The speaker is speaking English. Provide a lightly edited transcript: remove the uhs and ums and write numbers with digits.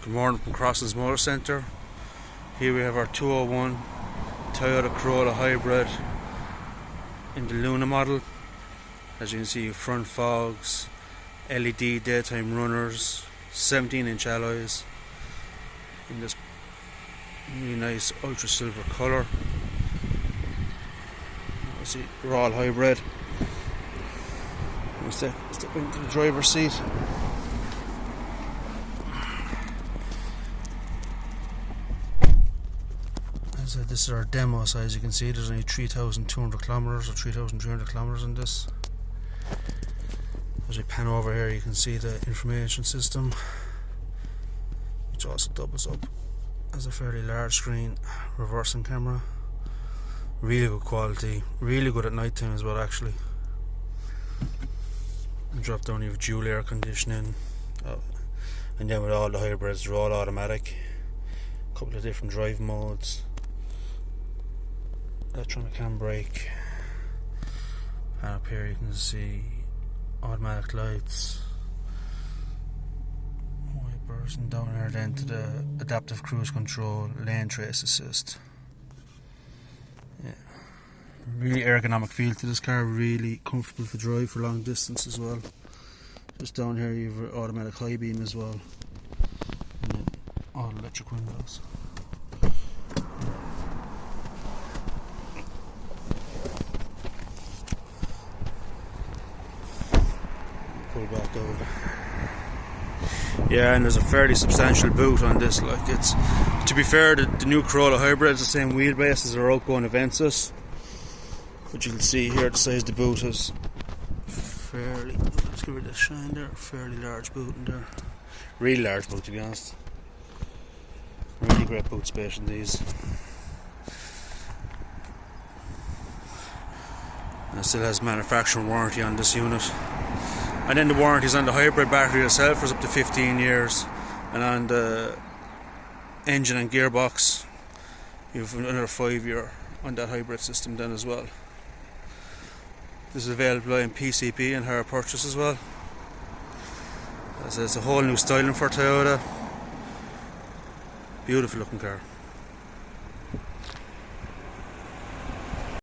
Good morning from Crosslands Motor Centre. Here we have our 201 Toyota Corolla Hybrid in the Luna model. As you can see, front fogs, LED daytime runners, 17-inch alloys in this really nice ultra silver colour. Obviously, we're all hybrid. Let's step into the driver's seat. As I said, this is our demo size. You can see there's only 3,200 kilometers or 3,300 kilometers in this. As we pan over here, you can see the information system, which also doubles up as a fairly large screen reversing camera. Really good quality, really good at night time as well, actually. Drop down, you have dual air conditioning, and then with all the hybrids, they're all automatic. A couple of different drive modes. Electronic handbrake, and up here you can see automatic lights, wipers, and down here then to the adaptive cruise control, lane trace assist. Yeah, really ergonomic feel to this car, really comfortable to drive for long distance as well. Just down here you have automatic high beam as well, and then all electric windows. Pull back over. Yeah, and there's a fairly substantial boot on this. Like, it's, to be fair, the new Corolla Hybrid is the same wheelbase as our outgoing Avensis, but you can see here the size of the boot is fairly, let's give it a shine there, fairly large boot in there. Really large boot, to be honest. Really great boot space in these. And it still has manufacturing warranty on this unit. And then the warranties on the hybrid battery itself is up to 15 years, and on the engine and gearbox you have another 5-year on that hybrid system then as well. This is available in PCP and hire purchase as well. It's a whole new styling for Toyota. Beautiful looking car.